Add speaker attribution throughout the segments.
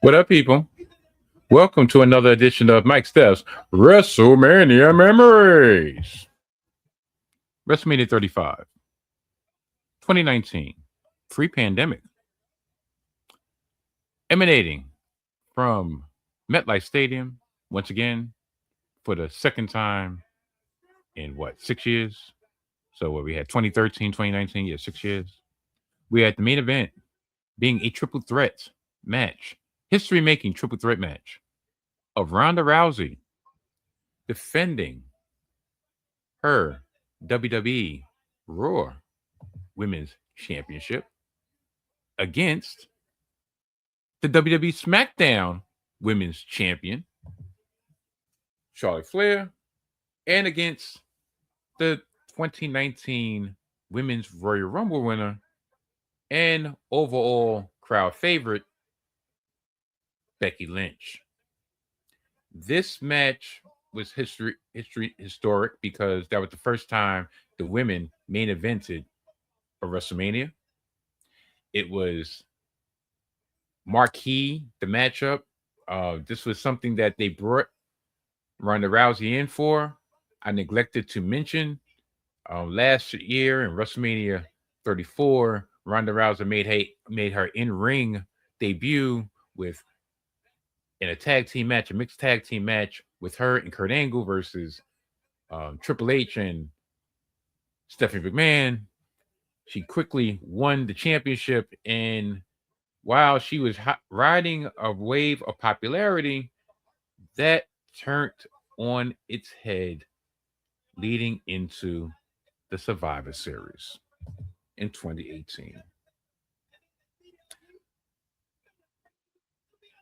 Speaker 1: What up, people? Welcome to another edition of Mike Steph's WrestleMania Memories. WrestleMania 35, 2019, pre-pandemic, emanating from MetLife Stadium once again for the second time in 6 years? So what we had 2013, 2019, yeah, 6 years. We had the main event being a triple threat match, history-making triple threat match of Ronda Rousey defending her WWE Raw Women's Championship against the WWE SmackDown Women's Champion, Charlotte Flair, and against the 2019 Women's Royal Rumble winner and overall crowd favorite, Becky Lynch. This match was historic because that was the first time the women main evented a WrestleMania. It was marquee, the matchup. This was something that they brought Ronda Rousey in for. I neglected to mention last year in WrestleMania 34, Ronda Rousey made her in-ring debut with in a tag team match, a mixed tag team match with her and Kurt Angle versus Triple H and Stephanie McMahon. She quickly won the championship, and while she was riding a wave of popularity, that turned on its head leading into the Survivor Series in 2018.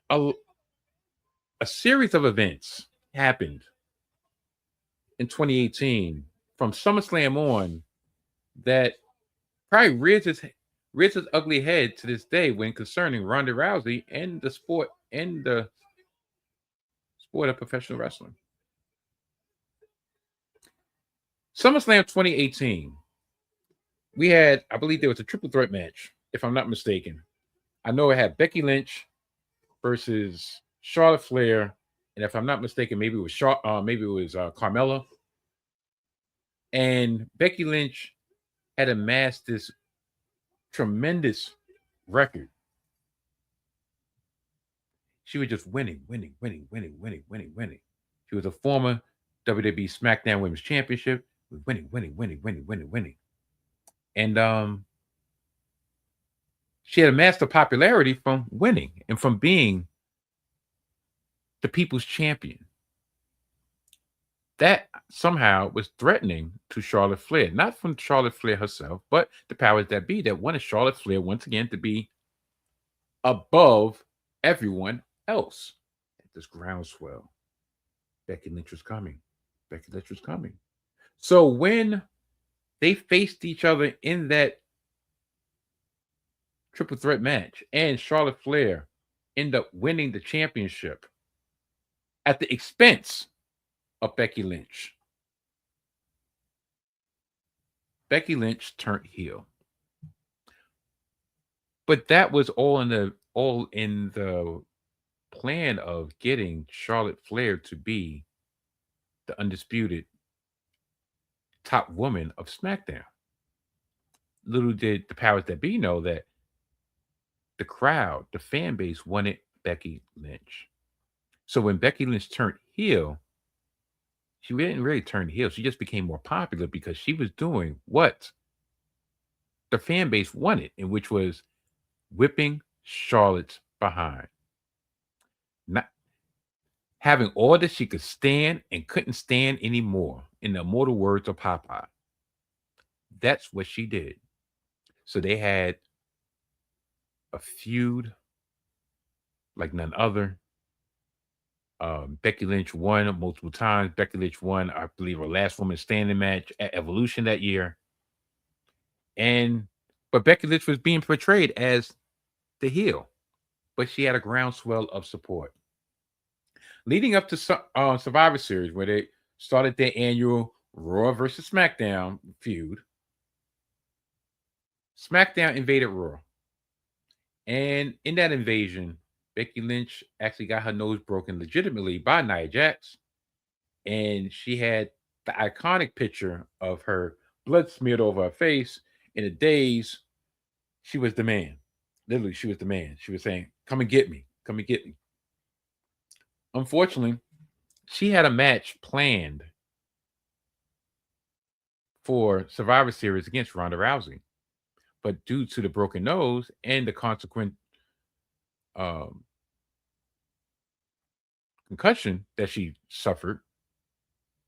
Speaker 1: A, a series of events happened in 2018 from SummerSlam on that probably rears its ugly head to this day when concerning Ronda Rousey and the sport of professional wrestling. SummerSlam 2018, we had, I believe there was a triple threat match, if I'm not mistaken. I know it had Becky Lynch versus Charlotte Flair, and if I'm not mistaken, maybe it was Carmella. And Becky Lynch had amassed this tremendous record. She was just winning. She was a former WWE SmackDown Women's Championship, winning. And she had amassed the popularity from winning and from being the people's champion. That somehow was threatening to Charlotte Flair, not from Charlotte Flair herself, but the powers that be that wanted Charlotte Flair once again to be above everyone else. At this groundswell, Becky Lynch was coming. So when they faced each other in that triple threat match, and Charlotte Flair ended up winning the championship at the expense of Becky Lynch. Becky Lynch turned heel. But that was all in the plan of getting Charlotte Flair to be the undisputed top woman of SmackDown. Little did the powers that be know that the crowd, the fan base wanted Becky Lynch. So when Becky Lynch turned heel, she didn't really turn heel. She just became more popular because she was doing what the fan base wanted, and which was whipping Charlotte's behind. Not having all that she could stand and couldn't stand anymore, in the immortal words of Popeye. That's what she did. So they had a feud like none other. Becky Lynch won multiple times. Becky Lynch won, I believe, her last woman standing match at Evolution that year. But Becky Lynch was being portrayed as the heel, but she had a groundswell of support. Leading up to Survivor Series, where they started their annual Raw versus SmackDown feud, SmackDown invaded Raw. And in that invasion, Becky Lynch actually got her nose broken legitimately by Nia Jax, and she had the iconic picture of her blood smeared over her face. In a daze, she was the man. Literally, she was the man. She was saying, "Come and get me. Come and get me." Unfortunately, she had a match planned for Survivor Series against Ronda Rousey, but due to the broken nose and the consequent um, concussion that she suffered,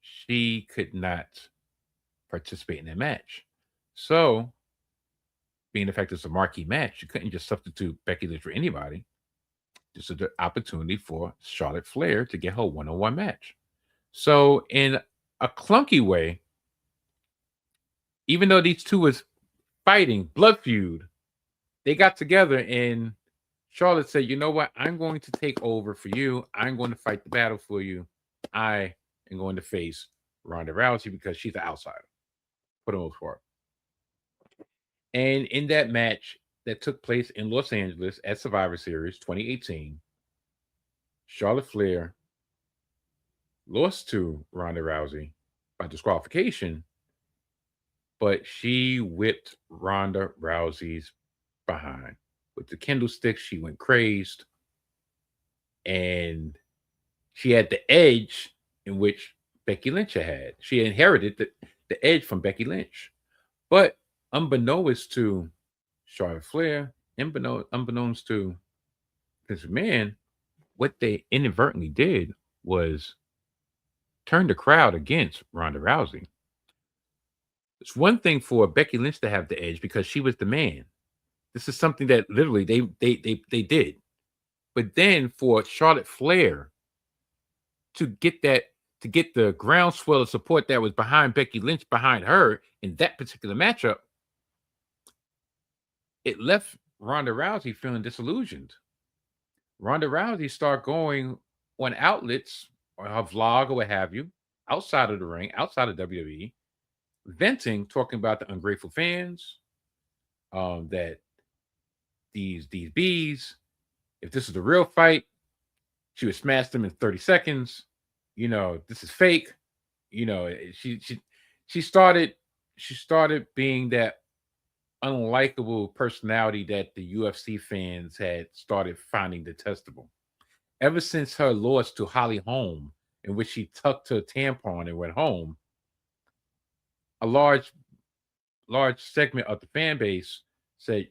Speaker 1: she could not participate in that match. So, being the fact it's a marquee match, you couldn't just substitute Becky Lynch for anybody. This is the opportunity for Charlotte Flair to get her one-on-one match. So, in a clunky way, even though these two was fighting blood feud, they got together and Charlotte said, "You know what? I'm going to take over for you. I'm going to fight the battle for you. I am going to face Ronda Rousey because she's the outsider for the most part." And in that match that took place in Los Angeles at Survivor Series 2018, Charlotte Flair lost to Ronda Rousey by disqualification, but she whipped Ronda Rousey's behind. With the kendo stick, she went crazed, and she had the edge in which Becky Lynch had. She inherited the edge from Becky Lynch. But unbeknownst to Charlotte Flair, unbeknownst to this man, what they inadvertently did was turn the crowd against Ronda Rousey. It's one thing for Becky Lynch to have the edge because she was the man. This is something that literally they did. But then for Charlotte Flair to get that to get the groundswell of support that was behind Becky Lynch behind her in that particular matchup, it left Ronda Rousey feeling disillusioned. Ronda Rousey started going on outlets or her vlog or what have you, outside of the ring, outside of WWE, venting, talking about the ungrateful fans, that these bees, if this is the real fight, she would smash them in 30 seconds. This is fake. She started she started being that unlikable personality that the UFC fans had started finding detestable. Ever since her loss to Holly Holm, in which she tucked her tampon and went home, a large segment of the fan base said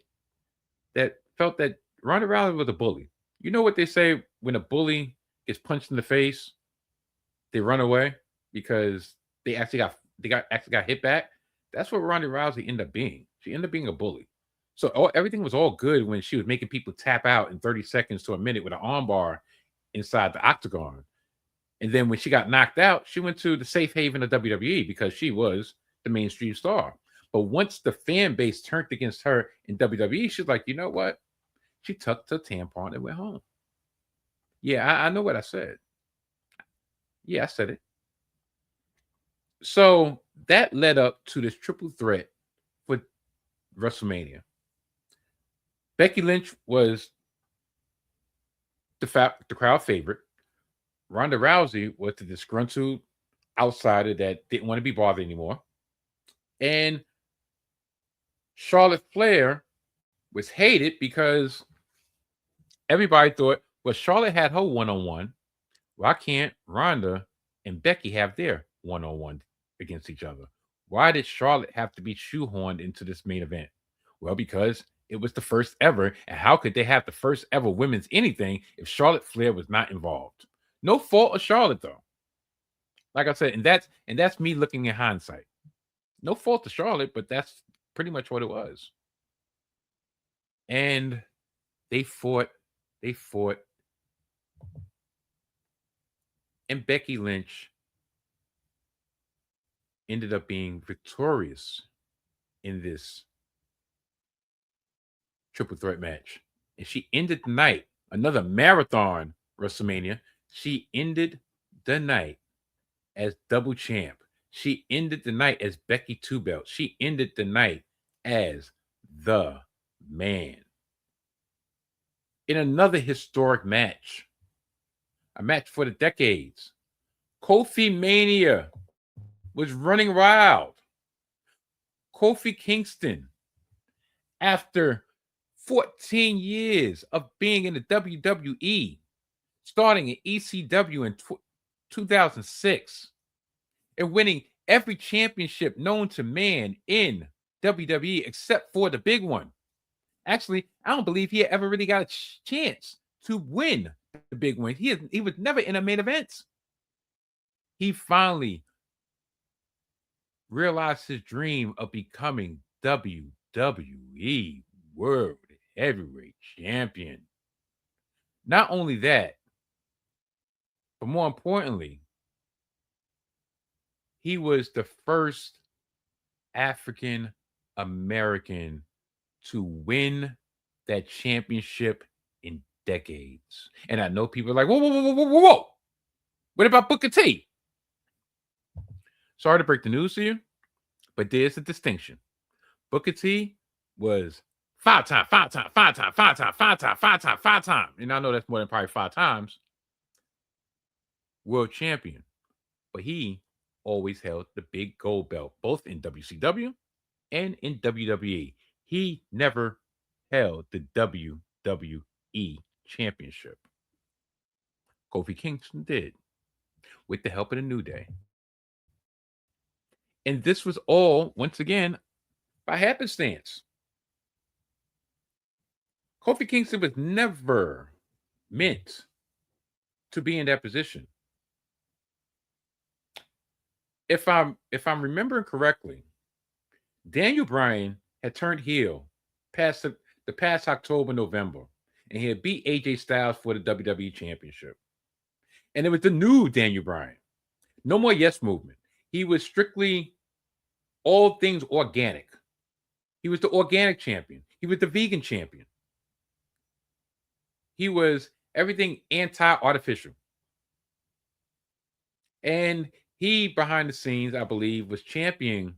Speaker 1: that felt that Ronda Rousey was a bully. You know what they say when a bully gets punched in the face, they run away because they actually got hit back. That's what Ronda Rousey ended up being. She ended up being a bully. So everything was all good when she was making people tap out in 30 seconds to a minute with an armbar inside the octagon. And then when she got knocked out, she went to the safe haven of WWE because she was the mainstream star. But once the fan base turned against her in WWE, she's like, you know what? She tucked her tampon and went home. Yeah, I know what I said. Yeah, I said it. So that led up to this triple threat for WrestleMania. Becky Lynch was the crowd favorite. Ronda Rousey was the disgruntled outsider that didn't want to be bothered anymore. And Charlotte Flair was hated because everybody thought, well, Charlotte had her one-on-one. Why can't Ronda and Becky have their one-on-one against each other? Why did Charlotte have to be shoehorned into this main event? Well, because it was the first ever, and how could they have the first ever women's anything if Charlotte Flair was not involved? No fault of Charlotte though. Like I said, and that's me looking in hindsight. No fault to Charlotte, but that's pretty much what it was. And they fought, they fought, and Becky Lynch ended up being victorious in this triple threat match. And she ended the night, another marathon WrestleMania. She ended the night as double champ. She ended the night as Becky Two Belt. She ended the night as the man. in another historic match, a match for the decades. Kofi-Mania was running wild. Kofi Kingston, after 14 years of being in the WWE, starting in ECW in 2006, and winning every championship known to man in WWE except for the big one. Actually, I don't believe he ever really got a chance to win the big one. He was never in a main event. He finally realized his dream of becoming WWE World Heavyweight Champion. Not only that, but more importantly, he was the first African American to win that championship in decades. And I know people are like, whoa, whoa, whoa, whoa, whoa, whoa. What about Booker T? Sorry to break the news to you, but there's a distinction. Booker T was five time. And I know that's more than probably 5 times world champion. But he always held the big gold belt, both in WCW and in WWE. He never held the WWE Championship. Kofi Kingston did, with the help of the New Day. And this was all, once again, by happenstance. Kofi Kingston was never meant to be in that position. If I'm remembering correctly, Daniel Bryan had turned heel past the past October, November, and he had beat AJ Styles for the WWE Championship. And it was the new Daniel Bryan. No more yes movement. He was strictly all things organic. He was the organic champion. He was the vegan champion. He was everything anti-artificial. And he, behind the scenes, I believe, was championing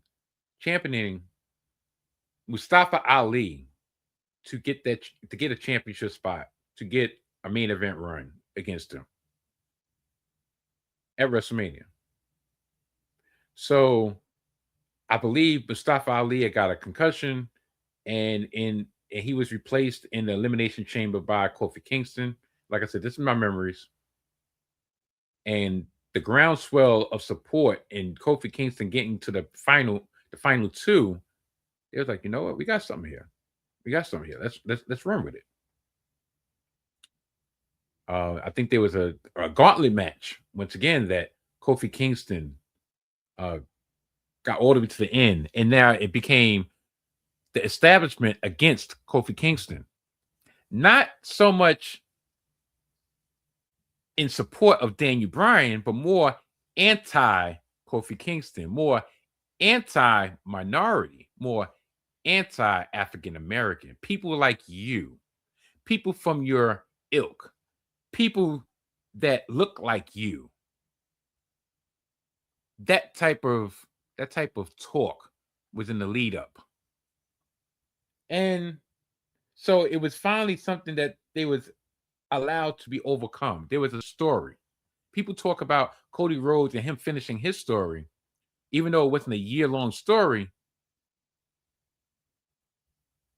Speaker 1: Mustafa Ali to get a championship spot, to get a main event run against him at WrestleMania. So I believe Mustafa Ali had got a concussion, and he was replaced in the Elimination Chamber by Kofi Kingston. Like I said, this is my memories. And the groundswell of support and Kofi Kingston getting to the final 2, it was like, you know what, we got something here. Let's run with it. I think there was a gauntlet match once again that Kofi Kingston got all the way to the end, and now it became the establishment against Kofi Kingston. Not so much in support of Daniel Bryan, but more anti Kofi Kingston, more anti-minority, more anti-African American. People like you, people from your ilk, people that look like you. That type of talk was in the lead up. And so it was finally something that they was allowed to be overcome. There was a story. People talk about Cody Rhodes and him finishing his story, even though it wasn't a year-long story.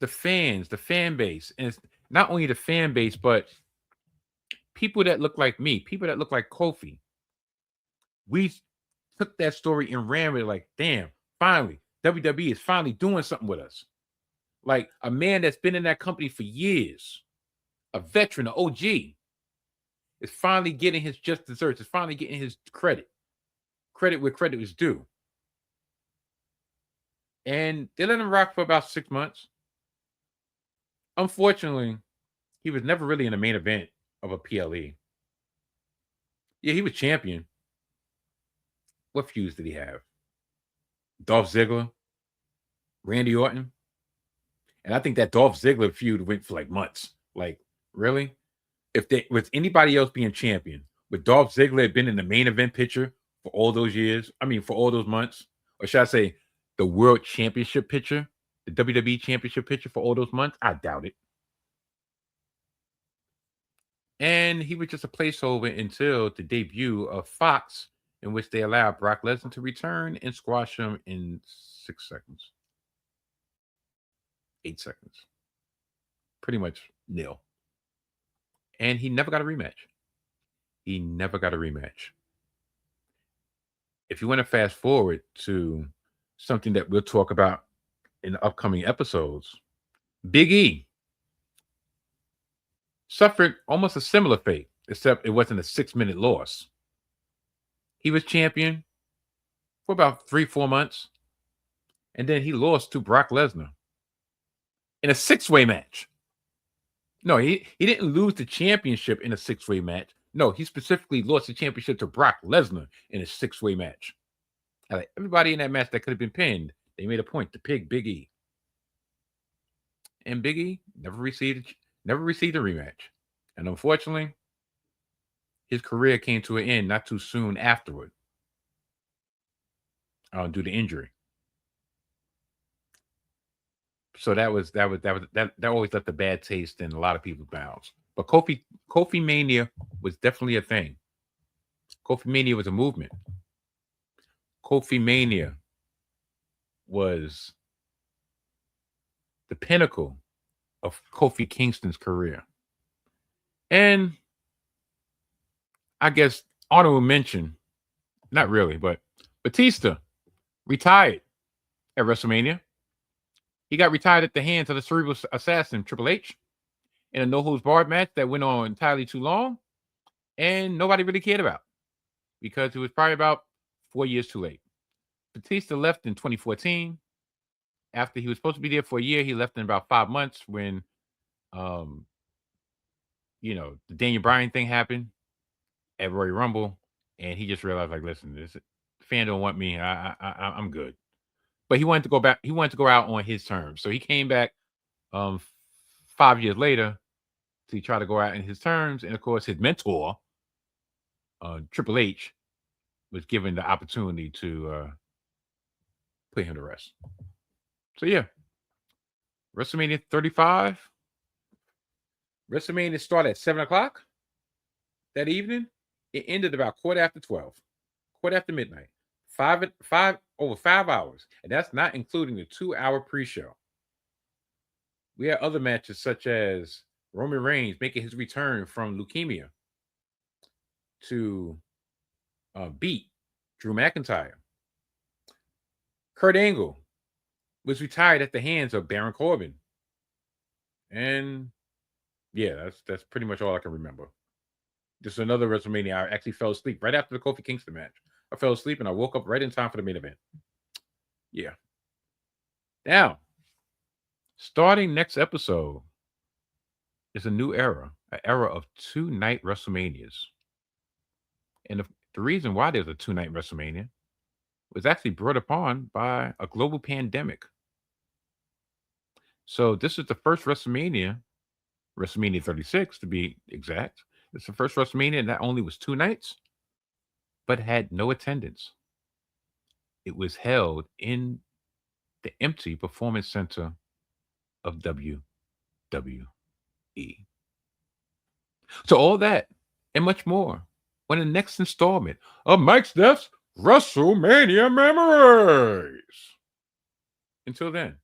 Speaker 1: The fans, the fan base, and it's not only the fan base, but people that look like me, people that look like Kofi, we took that story and ran with it like, damn, finally, WWE is finally doing something with us. Like a man that's been in that company for years, a veteran, an OG, is finally getting his just desserts, is finally getting his credit where credit is due. And they let him rock for about 6 months. Unfortunately, he was never really in the main event of a PLE. Yeah, he was champion. What feuds did he have? Dolph Ziggler, Randy Orton. And I think that Dolph Ziggler feud went for like months. Like, really? If they with anybody else being champion, would Dolph Ziggler have been in the main event picture for all those years? I mean, for all those months? Or should I say the world championship picture? The WWE championship picture for all those months? I doubt it. And he was just a placeholder until the debut of Fox, in which they allowed Brock Lesnar to return and squash him in 6 seconds, 8 seconds, pretty much nil. And he never got a rematch. He never got a rematch. If you want to fast forward to something that we'll talk about in the upcoming episodes, Big E suffered almost a similar fate, except it wasn't a 6-minute loss. He was champion for about 3-4 months, and then he lost to Brock Lesnar in a 6-way match. No, he didn't lose the championship in a 6-way match. No, he specifically lost the championship to Brock Lesnar in a 6-way match. Like everybody in that match that could have been pinned, they made a point to pick Big E. And Big E never received a rematch. And unfortunately, his career came to an end not too soon afterward, due to injury. So that always left a bad taste in a lot of people's mouths. But Kofi-Mania was definitely a thing. Kofi-Mania was a movement. Kofi-Mania was the pinnacle of Kofi Kingston's career. And I guess honorable mention, not really, but Batista retired at WrestleMania. He got retired at the hands of the cerebral assassin, Triple H, in a no-holds-barred match that went on entirely too long, and nobody really cared about because it was probably about 4 years too late. Batista left in 2014. After he was supposed to be there for a year, he left in about 5 months when, the Daniel Bryan thing happened at Royal Rumble, and he just realized, like, listen, this fan don't want me. I'm good. But he wanted to go back. He wanted to go out on his terms. So he came back 5 years later to try to go out in his terms. And of course, his mentor, Triple H, was given the opportunity to put him to rest. So yeah, WrestleMania 35. WrestleMania started at 7 o'clock that evening. It ended about 12:15, quarter after midnight. Over 5 hours, and that's not including the 2-hour pre-show. We had other matches such as Roman Reigns making his return from leukemia to beat Drew McIntyre. Kurt Angle was retired at the hands of Baron Corbin, and yeah, that's pretty much all I can remember. Just another WrestleMania. I actually fell asleep right after the Kofi Kingston match. I fell asleep and I woke up right in time for the main event. Yeah. Now, starting next episode is a new era, an era of 2-night WrestleManias. And the reason why there's a 2-night WrestleMania was actually brought upon by a global pandemic. So this is the first WrestleMania 36 to be exact. It's the first WrestleMania that only was 2 nights, but had no attendance. It was held in the empty Performance Center of WWE. So all that and much more when the next installment of Mike Steph's WrestleMania Memories. Until then.